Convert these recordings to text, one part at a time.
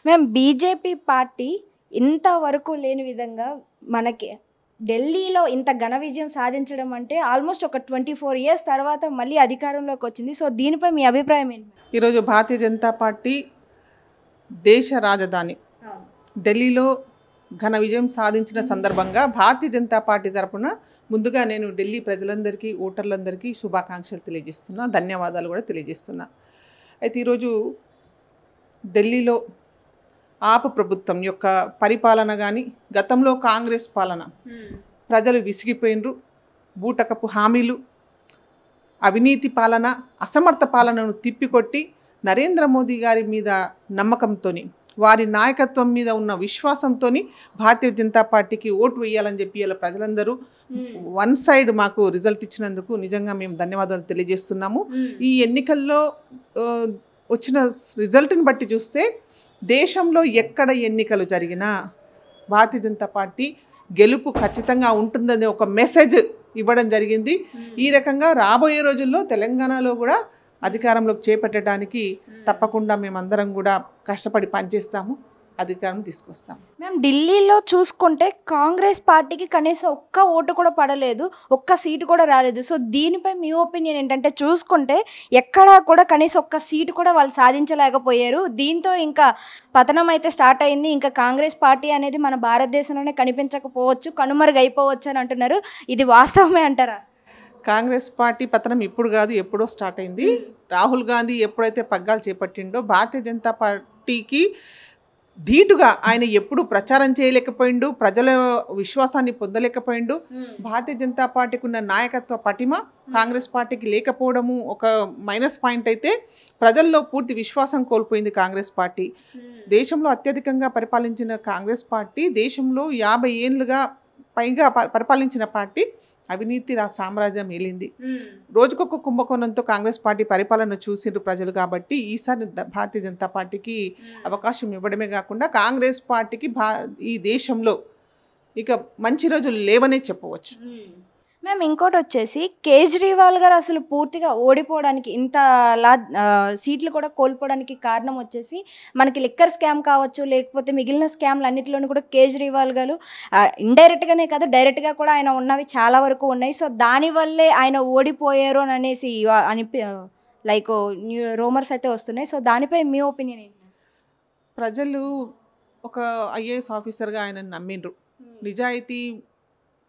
మేము BJP party ఇంతవరకు లేని విధంగా మనకి ఢిల్లీలో ఇంత ఘన విజయం సాధించడం అంటే ఆల్మోస్ట్ ఒక 24 years తర్వాత మళ్ళీ అధికారంలోకి వచ్చింది. సో దీనిపై మీ అభిప్రాయం ఏంటి? ఈరోజు భారతీయ జనతా పార్టీ దేశ రాజధాని ఢిల్లీలో ఘన విజయం సాధించిన సందర్భంగా భారతీయ జనతా పార్టీ తరఫున ముందుగా నేను ఢిల్లీ ప్రజలందరికీ ఓటర్లందరికీ శుభాకాంక్షలు తెలియజేస్తున్నా, ధన్యవాదాలు కూడా తెలియజేస్తున్నా. అయితే ఈరోజు ఢిల్లీలో ఆప్ ప్రభుత్వం యొక్క పరిపాలన కానీ గతంలో కాంగ్రెస్ పాలన ప్రజలు విసిగిపోయినరు. బూటకపు హామీలు, అవినీతి పాలన, అసమర్థ పాలనను తిప్పికొట్టి నరేంద్ర మోదీ గారి మీద నమ్మకంతో, వారి నాయకత్వం మీద ఉన్న విశ్వాసంతో భారతీయ జనతా పార్టీకి ఓటు వేయాలని చెప్పి ఇలా ప్రజలందరూ వన్ సైడ్ మాకు రిజల్ట్ ఇచ్చినందుకు నిజంగా మేము ధన్యవాదాలు తెలియజేస్తున్నాము. ఈ ఎన్నికల్లో వచ్చిన రిజల్ట్ని బట్టి చూస్తే దేశంలో ఎక్కడ ఎన్నికలు జరిగినా భారతీయ జనతా పార్టీ గెలుపు ఖచ్చితంగా ఉంటుందనే ఒక మెసేజ్ ఇవ్వడం జరిగింది. ఈ రకంగా రాబోయే రోజుల్లో తెలంగాణలో కూడా అధికారంలోకి చేపట్టడానికి తప్పకుండా మేమందరం కూడా కష్టపడి పనిచేస్తాము, అధికారం తీసుకొస్తాము. మేము ఢిల్లీలో చూసుకుంటే కాంగ్రెస్ పార్టీకి కనీసం ఒక్క ఓటు కూడా పడలేదు, ఒక్క సీటు కూడా రాలేదు. సో దీనిపై మీ ఒపీనియన్ ఏంటంటే, చూసుకుంటే ఎక్కడా కూడా కనీసం ఒక్క సీటు కూడా వాళ్ళు సాధించలేకపోయారు. దీంతో ఇంకా పతనం అయితే స్టార్ట్ అయింది. ఇంకా కాంగ్రెస్ పార్టీ అనేది మన భారతదేశంలోనే కనిపించకపోవచ్చు, కనుమరుగైపోవచ్చు అని అంటున్నారు. ఇది వాస్తవమే అంటారా? కాంగ్రెస్ పార్టీ పతనం ఇప్పుడు కాదు, ఎప్పుడో స్టార్ట్ అయింది. రాహుల్ గాంధీ ఎప్పుడైతే పగ్గాలు చేపట్టిండో భారతీయ జనతా పార్టీకి ధీటుగా ఆయన ఎప్పుడు ప్రచారం చేయలేకపోయిండు, ప్రజల విశ్వాసాన్ని పొందలేకపోయిండు. భారతీయ జనతా పార్టీకి ఉన్న నాయకత్వ పటిమ కాంగ్రెస్ పార్టీకి లేకపోవడము ఒక మైనస్ పాయింట్ అయితే, ప్రజల్లో పూర్తి విశ్వాసం కోల్పోయింది కాంగ్రెస్ పార్టీ. దేశంలో అత్యధికంగా పరిపాలించిన కాంగ్రెస్ పార్టీ దేశంలో 50 ఏళ్ళుగా పైగా పరిపాలించిన పార్టీ అవినీతి సామ్రాజ్యం ఏలింది. రోజుకొక కుంభకోణంతో కాంగ్రెస్ పార్టీ పరిపాలన చూసిండ్రు ప్రజలు. కాబట్టి ఈసారి భారతీయ జనతా పార్టీకి అవకాశం ఇవ్వడమే కాకుండా కాంగ్రెస్ పార్టీకి ఈ దేశంలో ఇక మంచి రోజులు లేవనే చెప్పవచ్చు. మేము ఇంకోటి వచ్చేసి కేజ్రీవాల్ గారు అసలు పూర్తిగా ఓడిపోవడానికి, ఇంత సీట్లు కూడా కోల్పోవడానికి కారణం వచ్చేసి మనకి లిక్కర్ స్కామ్ కావచ్చు, లేకపోతే మిగిలిన స్కామ్లు అన్నింటిలోనూ కూడా కేజ్రీవాల్ గారు ఇండైరెక్ట్గానే కాదు డైరెక్ట్గా కూడా ఆయన ఉన్నవి చాలా వరకు ఉన్నాయి. సో దానివల్లే ఆయన ఓడిపోయారు అని అనేసి లైక్ రూమర్స్ అయితే వస్తున్నాయి. సో దానిపై మీ ఒపీనియన్ ఏంటి? ప్రజలు ఒక IAS ఆఫీసర్గా ఆయన నమ్మిండ్రు, నిజాయితీ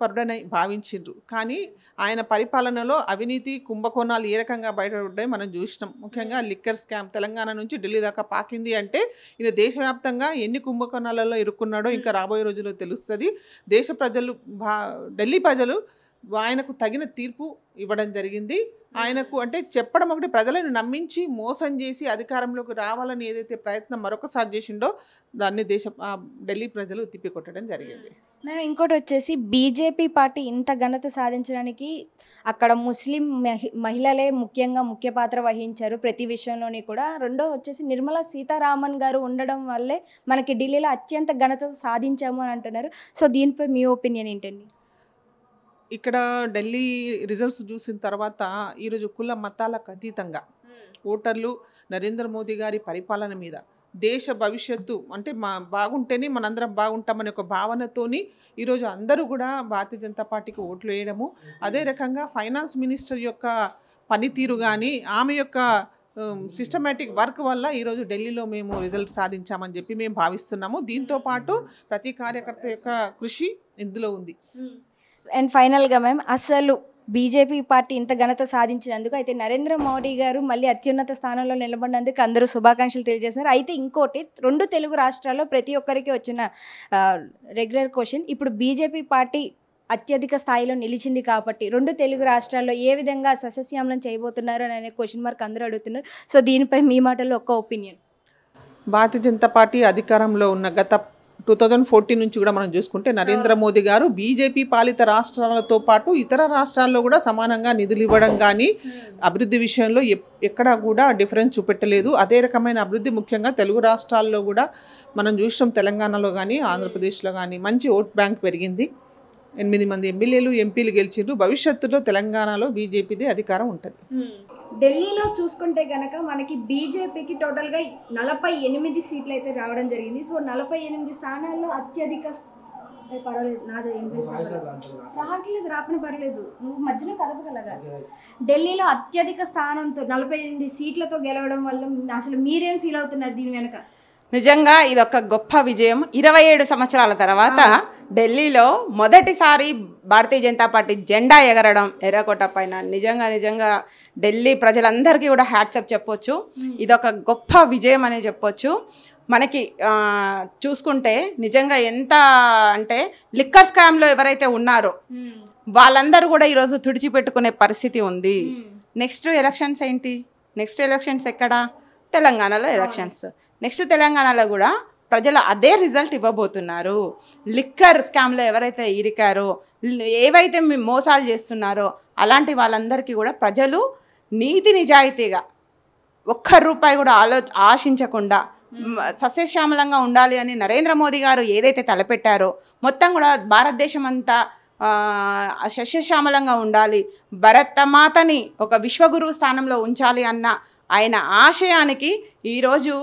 పరుడని భావించిండ్రు. కానీ ఆయన పరిపాలనలో అవినీతి కుంభకోణాలు ఏ రకంగా బయటపడ్డాయి మనం చూసినాం. ముఖ్యంగా లిక్కర్ స్కామ్ తెలంగాణ నుంచి ఢిల్లీ దాకా పాకింది అంటే ఈయన దేశవ్యాప్తంగా ఎన్ని కుంభకోణాలలో ఇరుక్కున్నాడో ఇంకా రాబోయే రోజుల్లో తెలుస్తుంది. దేశ ప్రజలు, ఢిల్లీ ప్రజలు ఆయనకు తగిన తీర్పు ఇవ్వడం జరిగింది. ఆయనకు అంటే చెప్పడం ఒకటి, ప్రజలను నమ్మించి మోసం చేసి అధికారంలోకి రావాలని ఏదైతే ప్రయత్నం మరొకసారి చేసిండో దాన్ని ఢిల్లీ ప్రజలు తిప్పికొట్టడం జరిగింది. మేడం ఇంకోటి వచ్చేసి బీజేపీ పార్టీ ఇంత ఘనత సాధించడానికి అక్కడ ముస్లిం మహిళలే ముఖ్యంగా ముఖ్య పాత్ర వహించారు ప్రతి విషయంలోని కూడా. రెండో వచ్చేసి నిర్మలా సీతారామన్ గారు ఉండడం వల్లే మనకి ఢిల్లీలో అత్యంత ఘనత సాధించాము అని అంటున్నారు. సో దీనిపై మీ ఒపీనియన్ ఏంటండి? ఇక్కడ ఢిల్లీ రిజల్ట్స్ చూసిన తర్వాత ఈరోజు కుల మతాలకు అతీతంగా ఓటర్లు నరేంద్ర మోదీ గారి పరిపాలన మీద, దేశ భవిష్యత్తు అంటే బాగుంటేనే మనందరం బాగుంటామనే ఒక భావనతోని ఈరోజు అందరూ కూడా భారతీయ జనతా పార్టీకి ఓట్లు వేయడము, అదే రకంగా ఫైనాన్స్ మినిస్టర్ యొక్క పనితీరు కానీ ఆమె యొక్క సిస్టమేటిక్ వర్క్ వల్ల ఈరోజు ఢిల్లీలో మేము రిజల్ట్ సాధించామని చెప్పి మేము భావిస్తున్నాము. దీంతోపాటు ప్రతి కార్యకర్త యొక్క కృషి ఇందులో ఉంది. అండ్ ఫైనల్గా మ్యామ్, అసలు బీజేపీ పార్టీ ఇంత ఘనత సాధించినందుకు అయితే నరేంద్ర మోడీ గారు మళ్ళీ అత్యున్నత స్థానంలో నిలబడినందుకు అందరూ శుభాకాంక్షలు తెలియజేస్తున్నారు. అయితే ఇంకోటి, 2 తెలుగు రాష్ట్రాల్లో ప్రతి ఒక్కరికి వచ్చిన రెగ్యులర్ క్వశ్చన్, ఇప్పుడు బీజేపీ పార్టీ అత్యధిక స్థాయిలో నిలిచింది కాబట్టి 2 తెలుగు రాష్ట్రాల్లో ఏ విధంగా సస్యశ్యామలం చేయబోతున్నారు అనే క్వశ్చన్ మార్క్ అందరూ అడుగుతున్నారు. సో దీనిపై మీ మాటల్లో ఒక్క ఒపీనియన్. భారతీయ జనతా పార్టీ అధికారంలో ఉన్న గత 2014 నుంచి కూడా మనం చూసుకుంటే నరేంద్ర మోదీ గారు బీజేపీ పాలిత రాష్ట్రాలతో పాటు ఇతర రాష్ట్రాల్లో కూడా సమానంగా నిధులు ఇవ్వడం కానీ అభివృద్ధి విషయంలో ఎక్కడా కూడా డిఫరెన్స్ చూపెట్టలేదు. అదే రకమైన అభివృద్ధి ముఖ్యంగా తెలుగు రాష్ట్రాల్లో కూడా మనం చూసాం. తెలంగాణలో కానీ ఆంధ్రప్రదేశ్లో కానీ మంచి ఓట్ బ్యాంక్ పెరిగింది. 8 మంది ఎమ్మెల్యేలు ఎంపీలు గెలిచిండ్రు. భవిష్యత్తులో తెలంగాణలో బీజేపీదే అధికారం ఉంటుంది. ఢిల్లీలో చూసుకుంటే గనక మనకి బీజేపీకి టోటల్గా 48 సీట్లు అయితే రావడం జరిగింది. సో 48 స్థానాల్లో అత్యధిక పర్వాలేదు నాది రావట్లేదు రాపని పర్లేదు నువ్వు మధ్యలో కదపగలగా. ఢిల్లీలో అత్యధిక స్థానంతో 48 సీట్లతో గెలవడం వల్ల అసలు మీరేం ఫీల్ అవుతున్నారు దీని వెనక? నిజంగా ఇది ఒక గొప్ప విజయం. 27 సంవత్సరాల తర్వాత ఢిల్లీలో మొదటిసారి భారతీయ జనతా పార్టీ జెండా ఎగరడం ఎర్రకోట పైన నిజంగా ఢిల్లీ ప్రజలందరికీ కూడా హ్యాట్సప్ చెప్పొచ్చు. ఇదొక గొప్ప విజయం అనే చెప్పొచ్చు. మనకి చూసుకుంటే నిజంగా ఎంత అంటే లిక్కర్ స్కామ్లో ఎవరైతే ఉన్నారో వాళ్ళందరూ కూడా ఈరోజు తుడిచిపెట్టుకునే పరిస్థితి ఉంది. నెక్స్ట్ ఎలక్షన్స్ ఏంటి? నెక్స్ట్ ఎలక్షన్స్ ఎక్కడ? తెలంగాణలో ఎలక్షన్స్. నెక్స్ట్ తెలంగాణలో కూడా ప్రజలు అదే రిజల్ట్ ఇవ్వబోతున్నారు. లిక్కర్ స్కామ్లో ఎవరైతే ఇరికారో, ఏవైతే మోసాలు చేస్తున్నారో అలాంటి వాళ్ళందరికీ కూడా ప్రజలు నీతి నిజాయితీగా ₹1 కూడా ఆశించకుండా సస్యశ్యామలంగా ఉండాలి అని నరేంద్ర మోదీ గారు ఏదైతే తలపెట్టారో మొత్తం కూడా భారతదేశం అంతా సస్యశ్యామలంగా ఉండాలి, భరతమాతని ఒక విశ్వగురువు స్థానంలో ఉంచాలి అన్న ఆయన ఆశయానికి ఈరోజు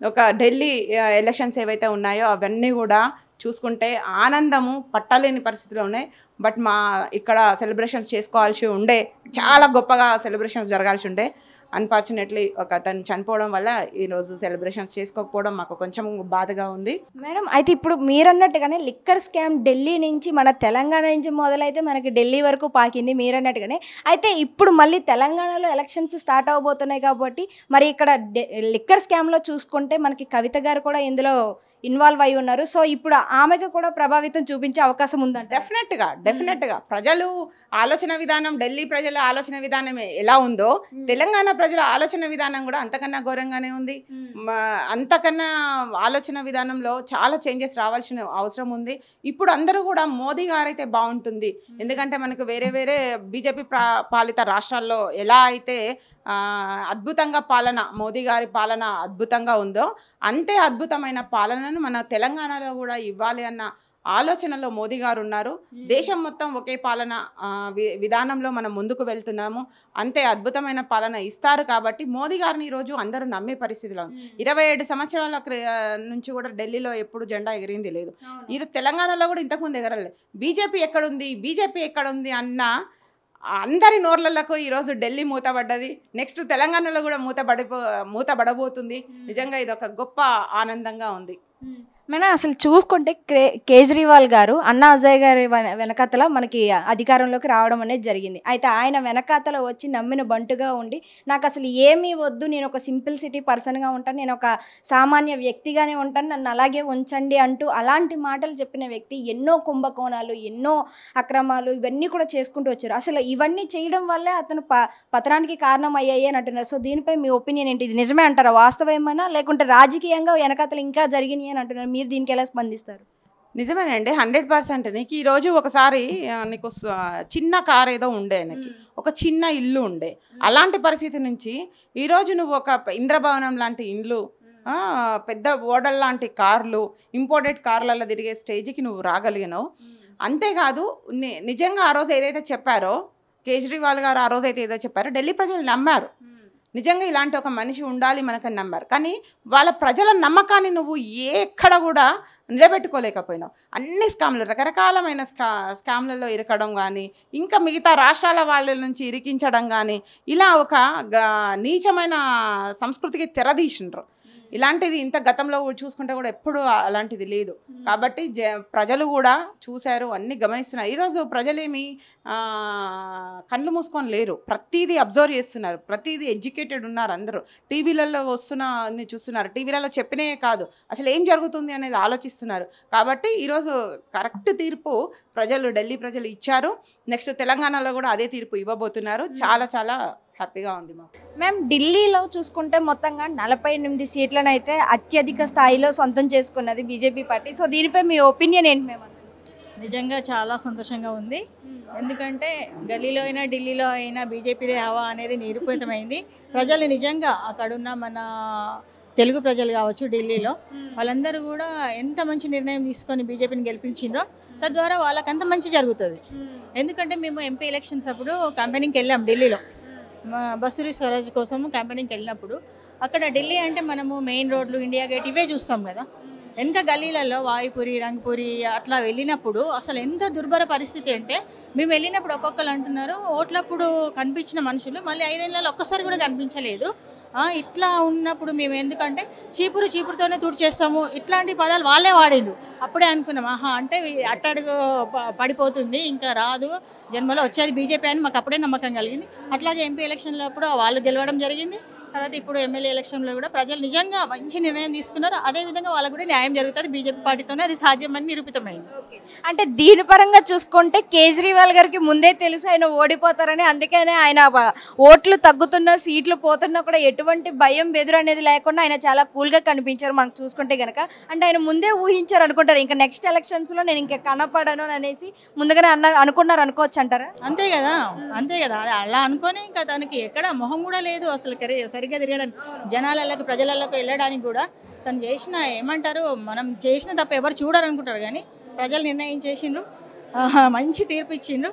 ఒక ఢిల్లీ ఎలక్షన్స్ ఏవైతే ఉన్నాయో అవన్నీ కూడా చూసుకుంటే ఆనందము పట్టలేని పరిస్థితిలో ఉన్నాయి. బట్ మా ఇక్కడ సెలబ్రేషన్స్ చేసుకోవాల్సి ఉండే, చాలా గొప్పగా సెలబ్రేషన్స్ జరగాల్సి ఉండే. అన్ఫార్చునేట్లీ ఒక అతను చనిపోవడం వల్ల ఈరోజు సెలబ్రేషన్స్ చేసుకోకపోవడం మాకు కొంచెం బాధగా ఉంది. మేడం అయితే ఇప్పుడు మీరన్నట్టుగానే లిక్కర్ స్కామ్ ఢిల్లీ నుంచి మన తెలంగాణ నుంచి మొదలైతే మనకి ఢిల్లీ వరకు పాకింది మీరన్నట్టుగానే. అయితే ఇప్పుడు మళ్ళీ తెలంగాణలో ఎలక్షన్స్ స్టార్ట్ అవబోతున్నాయి కాబట్టి మరి ఇక్కడ లిక్కర్ స్కామ్లో చూసుకుంటే మనకి కవిత గారు కూడా ఇందులో ఇన్వాల్వ్ అయి ఉన్నారు. సో ఇప్పుడు ఆమెకు కూడా ప్రభావితం చూపించే అవకాశం ఉందంట. డెఫినెట్గా ప్రజలు ఆలోచన విధానం, ఢిల్లీ ప్రజల ఆలోచన విధానం ఎలా ఉందో తెలంగాణ ప్రజల ఆలోచన విధానం కూడా అంతకన్నా ఘోరంగానే ఉంది. అంతకన్నా ఆలోచన విధానంలో చాలా చేంజెస్ రావాల్సిన అవసరం ఉంది. ఇప్పుడు అందరూ కూడా మోదీ గారైతే బాగుంటుంది. ఎందుకంటే మనకు వేరే బీజేపీ పాలిత రాష్ట్రాల్లో ఎలా అయితే అద్భుతంగా పాలన, మోదీ గారి పాలన అద్భుతంగా ఉందో అంతే అద్భుతమైన పాలనను మన తెలంగాణలో కూడా ఇవ్వాలి అన్న ఆలోచనలో మోదీ గారు ఉన్నారు. దేశం మొత్తం ఒకే పాలన విధానంలో మనం ముందుకు వెళ్తున్నాము. అంతే అద్భుతమైన పాలన ఇస్తారు కాబట్టి మోదీ గారిని ఈరోజు అందరూ నమ్మే పరిస్థితిలో ఉంది. 27 సంవత్సరాల నుంచి కూడా ఢిల్లీలో ఎప్పుడు జెండా ఎగిరింది లేదు. ఈరోజు తెలంగాణలో కూడా ఇంతకుముందు ఎగరలేదు. బీజేపీ ఎక్కడుంది అన్న అందరి నోర్లకు ఈరోజు ఢిల్లీ మూతబడ్డది. నెక్స్ట్ తెలంగాణలో కూడా మూతబడబోతుంది. నిజంగా ఇది ఒక గొప్ప ఆనందంగా ఉంది. మనం అసలు చూసుకుంటే కేజ్రీవాల్ గారు అన్నా అజయ్ గారి వెనకాతల మనకి అధికారంలోకి రావడం అనేది జరిగింది. అయితే ఆయన వెనకాతల వచ్చి నమ్మిన బంటుగా ఉండి నాకు అసలు ఏమీ వద్దు, నేను ఒక సింపుల్ సిటీ పర్సన్గా ఉంటాను, నేను ఒక సామాన్య వ్యక్తిగానే ఉంటాను, నన్ను అలాగే ఉంచండి అంటూ అలాంటి మాటలు చెప్పిన వ్యక్తి ఎన్నో కుంభకోణాలు, ఎన్నో అక్రమాలు ఇవన్నీ కూడా చేసుకుంటూ వచ్చారు. అసలు ఇవన్నీ చేయడం వల్లే అతను పతనానికి కారణం అయ్యాయి అని అంటున్నారు. సో దీనిపై మీ ఒపీనియన్ ఏంటి? ఇది నిజమే అంటారా? వాస్తవమేనా లేకుంటే రాజకీయంగా వెనకాతల ఇంకా జరిగినాయి అని అంటున్నారు. మీరు దీనికి ఎలా స్పందిస్తారు? నిజమేనండి, 100%. నీకు ఈరోజు ఒకసారి నీకు చిన్న కార్ ఏదో ఉండే, ఆయనకి ఒక చిన్న ఇల్లు ఉండే, అలాంటి పరిస్థితి నుంచి ఈరోజు నువ్వు ఒక ఇంద్రభవనం లాంటి ఇండ్లు, పెద్ద ఓడల్ లాంటి కార్లు, ఇంపోర్టెడ్ కార్లలో తిరిగే స్టేజ్కి నువ్వు రాగలిగినావు. అంతేకాదు నిజంగా ఆ రోజు ఏదైతే చెప్పారో కేజ్రీవాల్ గారు, ఆ రోజు అయితే ఏదో చెప్పారో ఢిల్లీ ప్రజలు నమ్మారు. నిజంగా ఇలాంటి ఒక మనిషి ఉండాలి మనకని నమ్మారు. కానీ వాళ్ళ ప్రజల నమ్మకాన్ని నువ్వు ఎక్కడ కూడా నిలబెట్టుకోలేకపోయినావు. అన్ని స్కామ్లు, రకరకాలమైన స్కామ్లలో ఇరకడం కానీ, ఇంకా మిగతా రాష్ట్రాల వాళ్ళ నుంచి ఇరికించడం కానీ, ఇలా ఒక నీచమైన సంస్కృతికి తెరదీసిండ్రు. ఇలాంటిది ఇంత గతంలో చూసుకుంటే కూడా ఎప్పుడు అలాంటిది లేదు. కాబట్టి ప్రజలు కూడా చూశారు, అన్నీ గమనిస్తున్నారు. ఈరోజు ప్రజలేమి కళ్ళు మూసుకొని లేరు, ప్రతిదీ అబ్జర్వ్ చేస్తున్నారు, ప్రతిదీ ఎడ్యుకేటెడ్ ఉన్నారు. అందరూ టీవీలలో వస్తున్న చూస్తున్నారు, టీవీలలో చెప్పినే కాదు అసలు ఏం జరుగుతుంది అనేది ఆలోచిస్తున్నారు. కాబట్టి ఈరోజు కరెక్ట్ తీర్పు ఢిల్లీ ప్రజలు ఇచ్చారు. నెక్స్ట్ తెలంగాణలో కూడా అదే తీర్పు ఇవ్వబోతున్నారు. చాలా చాలా హ్యాపీగా ఉంది మాకు. మ్యామ్, ఢిల్లీలో చూసుకుంటే మొత్తంగా 48 సీట్లను అయితే అత్యధిక స్థాయిలో సొంతం చేసుకున్నది బీజేపీ పార్టీ. సో దీనిపై మీ ఒపీనియన్ ఏంటి మ్యామ్? నిజంగా చాలా సంతోషంగా ఉంది. ఎందుకంటే గల్లీలో అయినా ఢిల్లీలో అయినా బీజేపీదే హవా అనేది నిరూపితమైంది. ప్రజలు నిజంగా అక్కడున్న మన తెలుగు ప్రజలు కావచ్చు ఢిల్లీలో, వాళ్ళందరూ కూడా ఎంత మంచి నిర్ణయం తీసుకొని బీజేపీని గెలిపించిండ్రో తద్వారా వాళ్ళకంత మంచి జరుగుతుంది. ఎందుకంటే మేము ఎంపీ ఎలక్షన్స్ అప్పుడు కంపెనీకి వెళ్ళాం ఢిల్లీలో. బస్సురి స్వరాజ్ కోసం క్యాంపెయినింగ్కి వెళ్ళినప్పుడు అక్కడ ఢిల్లీ అంటే మనము మెయిన్ రోడ్లు, ఇండియా గేట్ ఇవే చూస్తాం కదా. వెనక గల్లీలలో వాయుపురి, రంగపురి అట్లా వెళ్ళినప్పుడు అసలు ఎంత దుర్భర పరిస్థితి అంటే, మేము వెళ్ళినప్పుడు ఒక్కొక్కరు అంటున్నారు ఓట్లప్పుడు కనిపించిన మనుషులు మళ్ళీ 5 ఏళ్ళలో ఒక్కసారి కూడా కనిపించలేదు. ఇట్లా ఉన్నప్పుడు మేము ఎందుకంటే చీపురుతోనే తుడిచేస్తాము ఇట్లాంటి పదాలు వాళ్ళే వాడిండు. అప్పుడే అనుకున్నాం అంటే అట్టడుగు పడిపోతుంది, ఇంకా రాదు జన్మలో, వచ్చేది బీజేపీ అని మాకు అప్పుడే నమ్మకం కలిగింది. అట్లాగే ఎంపీ ఎలక్షన్లో అప్పుడు వాళ్ళు గెలవడం జరిగింది. తర్వాత ఇప్పుడు ఎమ్మెల్యే ఎలక్షన్లో కూడా ప్రజలు నిజంగా మంచి నిర్ణయం తీసుకున్నారు. అదేవిధంగా వాళ్ళకు కూడా న్యాయం జరుగుతుంది. బీజేపీ పార్టీతోనే అది సాధ్యమని నిరూపితమైంది. అంటే దీని పరంగా చూసుకుంటే కేజ్రీవాల్ గారికి ముందే తెలుసు ఆయన ఓడిపోతారని, అందుకనే ఆయన ఓట్లు తగ్గుతున్నా సీట్లు పోతున్నా కూడా ఎటువంటి భయం బెదురు అనేది లేకుండా ఆయన చాలా కూల్గా కనిపించారు మనకు చూసుకుంటే కనుక. అంటే ఆయన ముందే ఊహించారు అనుకుంటారు ఇంకా నెక్స్ట్ ఎలక్షన్స్లో నేను ఇంకా కనపడను అనేసి ముందుగానే అనుకున్నారు అనుకోవచ్చు అంటారా? అంతే కదా అది అలా అనుకొని ఇంకా తనకి ఎక్కడ మొహం కూడా లేదు అసలు సరిగ్గా తిరగడానికి, జనాలకు ప్రజలకు వెళ్ళడానికి కూడా. తను చేసిన ఏమంటారు, మనం చేసిన తప్ప ఎవరు చూడరు అనుకుంటారు కానీ ప్రజలు నిర్ణయం చేసిండ్రు, మంచి తీర్పు ఇచ్చిండ్రు.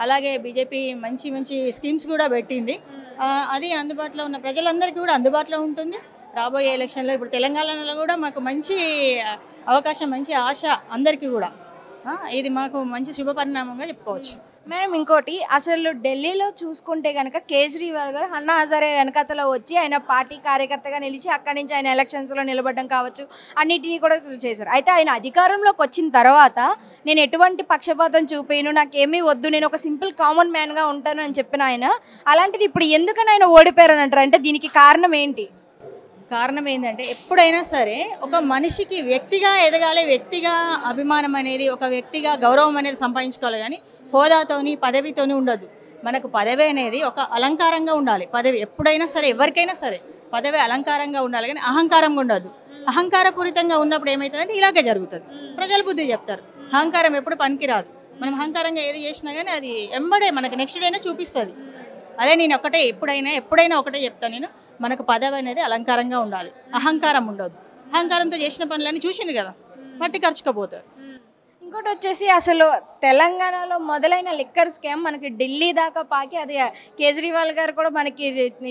అలాగే బీజేపీ మంచి స్కీమ్స్ కూడా పెట్టింది. అది అందుబాటులో ఉన్న ప్రజలందరికీ కూడా అందుబాటులో ఉంటుంది. రాబోయే ఎలక్షన్లో ఇప్పుడు తెలంగాణలో కూడా మాకు మంచి అవకాశం, మంచి ఆశ అందరికీ కూడా. ఇది మాకు మంచి శుభ పరిణామంగా చెప్పుకోవచ్చు. మేడం ఇంకోటి, అసలు ఢిల్లీలో చూసుకుంటే కనుక కేజ్రీవాల్ గారు అన్నా హజారే వెనకతలో వచ్చి ఆయన పార్టీ కార్యకర్తగా నిలిచి అక్కడి నుంచి ఆయన ఎలక్షన్స్లో నిలబడడం కావచ్చు అన్నిటినీ కూడా చేశారు. అయితే ఆయన అధికారంలోకి వచ్చిన తర్వాత నేను ఎటువంటి పక్షపాతం చూపేను, నాకేమీ వద్దు, నేను ఒక సింపుల్ కామన్ మ్యాన్గా ఉంటాను అని చెప్పిన ఆయన, అలాంటిది ఇప్పుడు ఎందుకని ఆయన ఓడిపోయారని అంటారు? అంటే దీనికి కారణం ఏంటి? కారణం ఏంటంటే ఎప్పుడైనా సరే ఒక మనిషికి వ్యక్తిగా ఎదగాలి, వ్యక్తిగా అభిమానం అనేది, ఒక వ్యక్తిగా గౌరవం అనేది సంపాదించుకోవాలి కానీ హోదాతోని పదవితోని ఉండదు. మనకు పదవి అనేది ఒక అలంకారంగా ఉండాలి. పదవి ఎప్పుడైనా సరే ఎవరికైనా సరే పదవి అలంకారంగా ఉండాలి కానీ అహంకారంగా ఉండదు. అహంకారపూరితంగా ఉన్నప్పుడు ఏమవుతుందంటే ఇలాగే జరుగుతుంది. ప్రజలు బుద్ధి చెప్తారు. అహంకారం ఎప్పుడు పనికిరాదు. మనం అహంకారంగా ఏది చేసినా కానీ అది ఎంబడే మనకి నెక్స్ట్ డేనే చూపిస్తుంది. అదే నేను ఎప్పుడైనా ఒకటే చెప్తాను నేను, మనకు పదవి అనేది అలంకారంగా ఉండాలి, అహంకారం ఉండొద్దు. అహంకారంతో చేసిన పనులన్నీ చూసింది కదా, మట్టి ఖర్చుకపోతారు. ఇంకోటి వచ్చేసి అసలు తెలంగాణలో మొదలైన లిక్కర్ స్కామ్ మనకి ఢిల్లీ దాకా పాకి అది కేజ్రీవాల్ గారు కూడా మనకి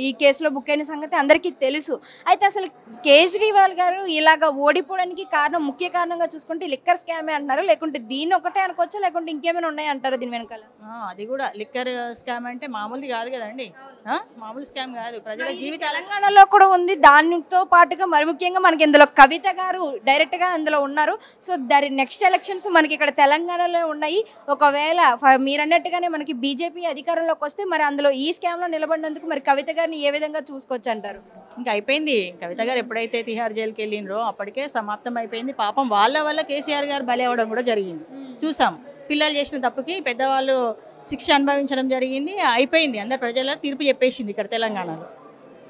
ఈ కేసులో బుక్ అయిన సంగతి అందరికీ తెలుసు. అయితే అసలు కేజ్రీవాల్ గారు ఇలాగ ఓడిపోవడానికి ముఖ్య కారణంగా చూసుకుంటే లిక్కర్ స్కామే అంటున్నారు, లేకుంటే దీన్ని ఒకటే అనుకోవచ్చా, లేకుంటే ఇంకేమైనా ఉన్నాయి అంటారా దీని వెనకాల? అది కూడా లిక్కర్ స్కామ్ అంటే మామూలుది కాదు కదండి, మామూలు స్కామ్ కాదు. ప్రజల జీవితం తెలంగాణలో కూడా ఉంది. దానితో పాటుగా మరి ముఖ్యంగా మనకి ఇందులో కవిత గారు డైరెక్ట్గా అందులో ఉన్నారు. సో నెక్స్ట్ ఎలక్షన్స్ మనకి ఇక్కడ తెలంగాణలో ఉన్నాయి. ఒకవేళ మీరు అన్నట్టుగానే మనకి బీజేపీ అధికారంలోకి వస్తే మరి అందులో ఈ స్కామ్లో నిలబడినందుకు మరి కవిత గారిని ఏ విధంగా చూసుకోవచ్చు అంటారు? ఇంకా అయిపోయింది. కవిత గారు ఎప్పుడైతే తిహార్ జైలుకి వెళ్ళినరో అప్పటికే సమాప్తం అయిపోయింది. పాపం వాళ్ళ వల్ల కేసీఆర్ గారు బలి అవ్వడం కూడా జరిగింది. చూసాం, పిల్లలు చేసిన తప్పుకి పెద్దవాళ్ళు శిక్ష అనుభవించడం జరిగింది. అయిపోయింది, అందరు ప్రజల తీర్పు చెప్పేసింది. ఇక్కడ తెలంగాణలో,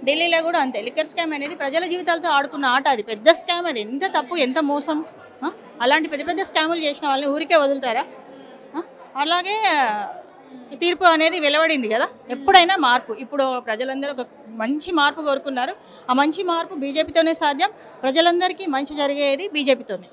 ఢిల్లీలో కూడా అంతే. లిక్కర్ స్కామ్ అనేది ప్రజల జీవితాలతో ఆడుకున్న ఆట. అది పెద్ద స్కామ్. అది ఎంత తప్పు, ఎంత మోసం. అలాంటి పెద్ద స్కాములు చేసిన వాళ్ళని ఊరికే వదులుతారా? అలాగే తీర్పు అనేది వెలువడింది కదా. ఎప్పుడైనా మార్పు, ఇప్పుడు ప్రజలందరూ ఒక మంచి మార్పు కోరుకున్నారు. ఆ మంచి మార్పు బీజేపీతోనే సాధ్యం. ప్రజలందరికీ మంచి జరిగేది బీజేపీతోనే.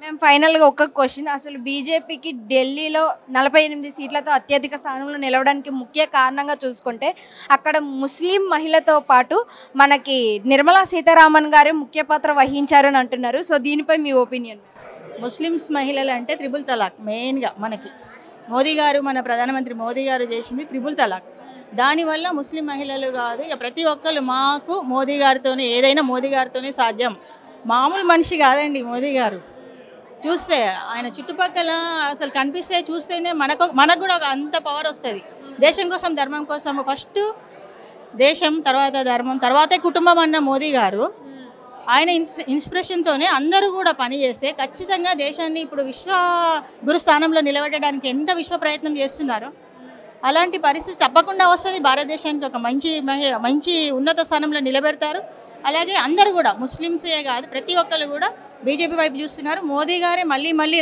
మేము ఫైనల్గా ఒక క్వశ్చన్, అసలు బీజేపీకి ఢిల్లీలో 48 సీట్లతో అత్యధిక స్థానంలో నిలవడానికి ముఖ్య కారణంగా చూసుకుంటే అక్కడ ముస్లిం మహిళతో పాటు మనకి నిర్మలా సీతారామన్ గారు ముఖ్య పాత్ర వహించారు అని అంటున్నారు. సో దీనిపై మీ ఒపీనియన్? ముస్లిమ్స్ మహిళలు అంటే త్రిబుల్ తలాక్ మెయిన్గా మనకి మోదీ గారు, మన ప్రధానమంత్రి మోదీ గారు చేసింది త్రిబుల్ తలాక్. దానివల్ల ముస్లిం మహిళలు కాదు ఇక ప్రతి ఒక్కరు మాకు మోదీ గారితోనే, ఏదైనా మోదీ గారితోనే సాధ్యం. మామూలు మనిషి కాదండి మోదీ గారు. చూస్తే ఆయన చుట్టుపక్కల అసలు కనిపిస్తే చూస్తేనే మనకు కూడా అంత పవర్ వస్తుంది. దేశం కోసం, ధర్మం కోసం, ఫస్ట్ దేశం, తర్వాత ధర్మం, తర్వాతే కుటుంబం అన్న మోదీ గారు ఆయన ఇన్స్పిరేషన్తోనే అందరూ కూడా పనిచేస్తే ఖచ్చితంగా దేశాన్ని ఇప్పుడు విశ్వ గురు స్థానంలో నిలబెట్టడానికి ఎంత విశ్వ ప్రయత్నం చేస్తున్నారో అలాంటి పరిస్థితి తప్పకుండా వస్తుంది. భారతదేశానికి ఒక మంచి ఉన్నత స్థానంలో నిలబెడతారు. అలాగే అందరూ కూడా ముస్లిమ్సే కాదు ప్రతి ఒక్కరు కూడా బీజేపీ వైపు చూస్తున్నారు. మోదీ గారే మళ్ళీ